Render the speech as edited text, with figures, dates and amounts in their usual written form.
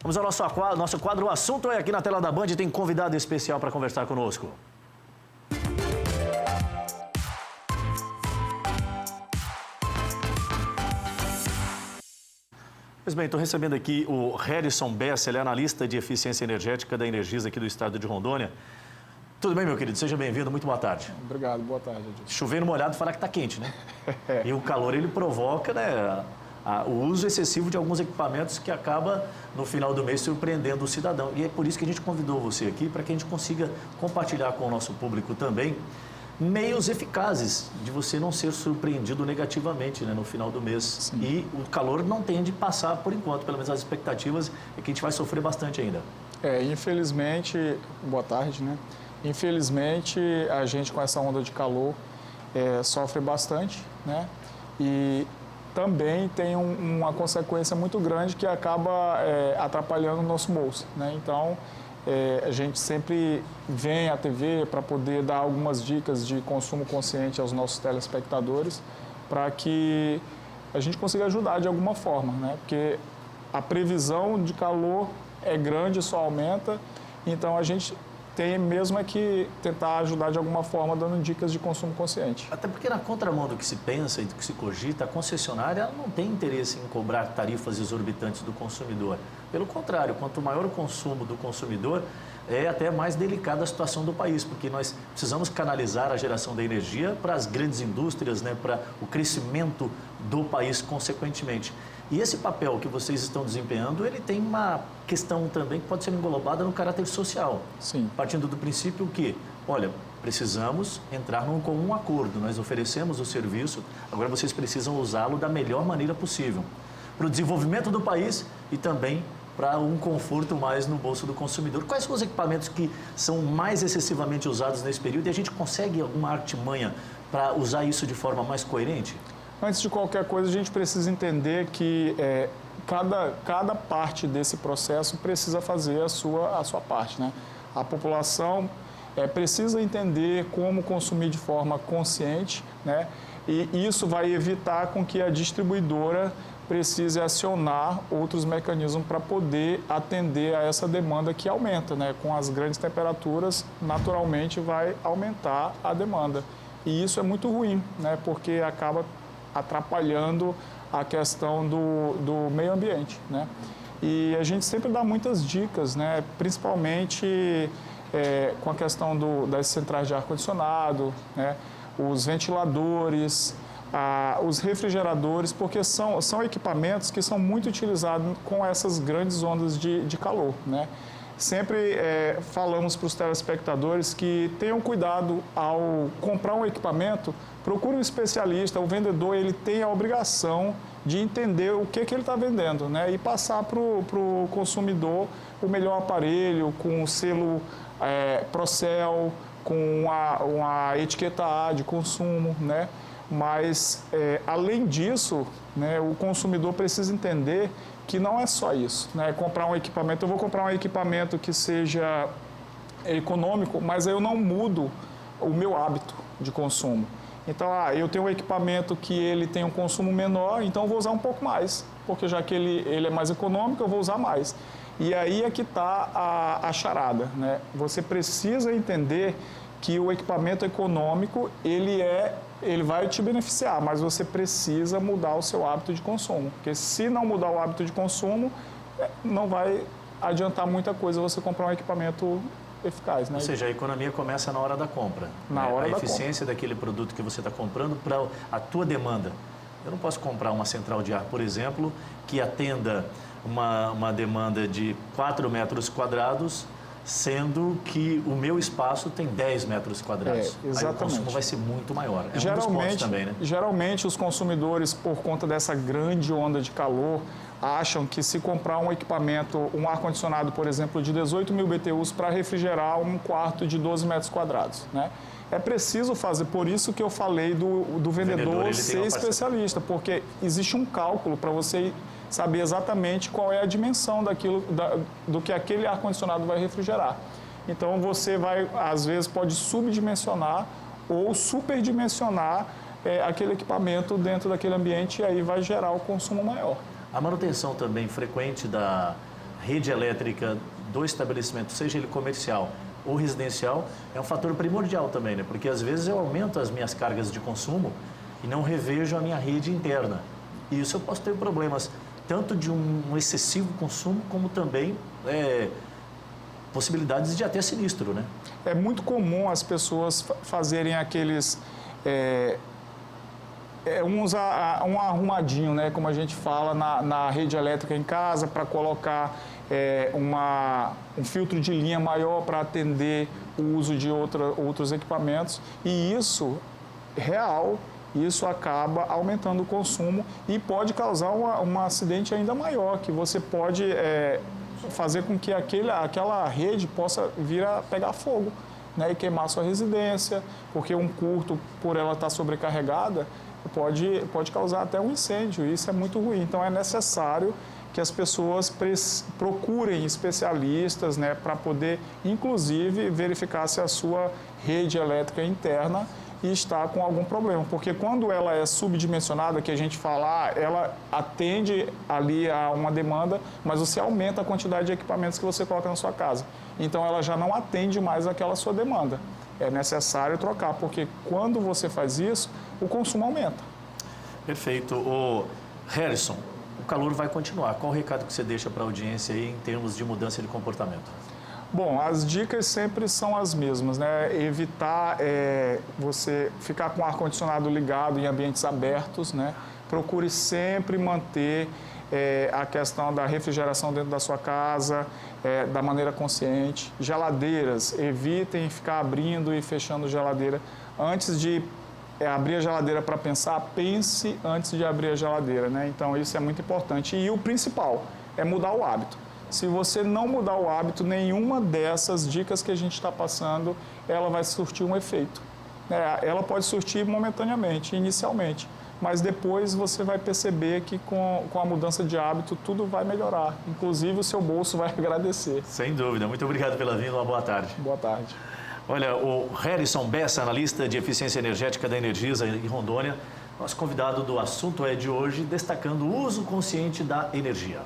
Vamos ao nosso quadro. O assunto é aqui na tela da Band, tem convidado especial para conversar conosco. Pois bem, estou recebendo aqui o Harrison Bessa, ele é analista de eficiência energética da Energisa aqui do estado de Rondônia. Tudo bem, meu querido? Seja bem-vindo, muito boa tarde. Obrigado, boa tarde, Edilson. Chovendo molhado, falar que está quente, né? E o calor, ele provoca, né, o uso excessivo de alguns equipamentos que acaba, no final do mês, surpreendendo o cidadão. E é por isso que a gente convidou você aqui, para que a gente consiga compartilhar com o nosso público também meios eficazes de você não ser surpreendido negativamente, né, no final do mês. Sim. E o calor não tende a passar por enquanto, pelo menos as expectativas é que a gente vai sofrer bastante ainda. Infelizmente, boa tarde, né? Infelizmente, a gente com essa onda de calor sofre bastante, né? E também tem uma consequência muito grande que acaba atrapalhando o nosso bolso, né? Então, a gente sempre vem à TV para poder dar algumas dicas de consumo consciente aos nossos telespectadores para que a gente consiga ajudar de alguma forma, né? Porque a previsão de calor é grande, só aumenta, então a gente tem mesmo que tentar ajudar de alguma forma dando dicas de consumo consciente. Até porque na contramão do que se pensa e do que se cogita, a concessionária ela não tem interesse em cobrar tarifas exorbitantes do consumidor. Pelo contrário, quanto maior o consumo do consumidor, é até mais delicada a situação do país, porque nós precisamos canalizar a geração da energia para as grandes indústrias, né, para o crescimento do país consequentemente. E esse papel que vocês estão desempenhando, ele tem uma questão também que pode ser englobada no caráter social. Sim. Partindo do princípio que, olha, precisamos entrar num comum acordo, nós oferecemos o serviço, agora vocês precisam usá-lo da melhor maneira possível, para o desenvolvimento do país e também para um conforto mais no bolso do consumidor. Quais são os equipamentos que são mais excessivamente usados nesse período e a gente consegue alguma artimanha para usar isso de forma mais coerente? Antes de qualquer coisa, a gente precisa entender que cada parte desse processo precisa fazer a sua parte, né? A população precisa entender como consumir de forma consciente, né? E isso vai evitar com que a distribuidora precise acionar outros mecanismos para poder atender a essa demanda que aumenta, né? Com as grandes temperaturas, naturalmente vai aumentar a demanda. E isso é muito ruim, né? Porque acaba atrapalhando a questão do meio ambiente, né? E a gente sempre dá muitas dicas, né? Principalmente com a questão das centrais de ar-condicionado, né? Os ventiladores, os refrigeradores, porque são equipamentos que são muito utilizados com essas grandes ondas de calor, né? Sempre falamos para os telespectadores que tenham cuidado ao comprar um equipamento, procure um especialista, o vendedor ele tem a obrigação de entender o que ele está vendendo, né? E passar para o consumidor o melhor aparelho, com o selo Procel, com uma etiqueta A de consumo, né? Mas, além disso, né, o consumidor precisa entender que não é só isso, né? Comprar um equipamento, eu vou comprar um equipamento que seja econômico, mas eu não mudo o meu hábito de consumo. Então, eu tenho um equipamento que ele tem um consumo menor, então eu vou usar um pouco mais, porque já que ele é mais econômico, eu vou usar mais. E aí é que está a charada, né? Você precisa entender que o equipamento econômico, ele vai te beneficiar, mas você precisa mudar o seu hábito de consumo. Porque se não mudar o hábito de consumo, não vai adiantar muita coisa você comprar um equipamento eficaz, né? Ou seja, a economia começa na hora da compra. Na hora da compra. A eficiência daquele produto que você está comprando para a tua demanda. Eu não posso comprar uma central de ar, por exemplo, que atenda uma demanda de 4 metros quadrados, sendo que o meu espaço tem 10 metros quadrados. Exatamente. Aí o consumo vai ser muito maior. Um dos pontos também, né? Geralmente, os consumidores, por conta dessa grande onda de calor, acham que se comprar um equipamento, um ar-condicionado, por exemplo, de 18 mil BTUs para refrigerar um quarto de 12 metros quadrados, né? É preciso fazer, por isso que eu falei do vendedor ser especialista, porque existe um cálculo para você saber exatamente qual é a dimensão do que aquele ar-condicionado vai refrigerar. Então, você às vezes, pode subdimensionar ou superdimensionar aquele equipamento dentro daquele ambiente e aí vai gerar o consumo maior. A manutenção também frequente rede elétrica do estabelecimento, seja ele comercial ou residencial, é um fator primordial também, né? Porque às vezes eu aumento as minhas cargas de consumo e não revejo a minha rede interna. E isso eu posso ter problemas tanto de um excessivo consumo, como também possibilidades de até sinistro, né? É muito comum as pessoas fazerem aqueles... um arrumadinho, né, como a gente fala, na rede elétrica em casa, para colocar um filtro de linha maior para atender o uso de outros equipamentos. E isso, isso acaba aumentando o consumo e pode causar um acidente ainda maior, que você pode fazer com que aquela rede possa vir a pegar fogo, né, e queimar sua residência, porque um curto, por ela estar sobrecarregada, pode causar até um incêndio, e isso é muito ruim. Então, é necessário que as pessoas procurem especialistas, né, para poder, inclusive, verificar se a sua rede elétrica interna está com algum problema. Porque quando ela é subdimensionada, que a gente fala, ela atende ali a uma demanda, mas você aumenta a quantidade de equipamentos que você coloca na sua casa. Então, ela já não atende mais aquela sua demanda. É necessário trocar, porque quando você faz isso, o consumo aumenta. Perfeito. Harrison, o calor vai continuar. Qual o recado que você deixa para a audiência aí em termos de mudança de comportamento? Bom, as dicas sempre são as mesmas, né? Evitar você ficar com o ar-condicionado ligado em ambientes abertos, né? Procure sempre manter a questão da refrigeração dentro da sua casa, da maneira consciente. Geladeiras, evitem ficar abrindo e fechando geladeira. Antes de abrir a geladeira para pensar, pense antes de abrir a geladeira, né? Então, isso é muito importante. E o principal é mudar o hábito. Se você não mudar o hábito, nenhuma dessas dicas que a gente está passando, ela vai surtir um efeito. Ela pode surtir momentaneamente, inicialmente, mas depois você vai perceber que com a mudança de hábito tudo vai melhorar. Inclusive o seu bolso vai agradecer. Sem dúvida. Muito obrigado pela vinda. Uma boa tarde. Boa tarde. Olha, o Harrison Bessa, analista de eficiência energética da Energisa em Rondônia, nosso convidado do Assunto É de hoje, destacando o uso consciente da energia.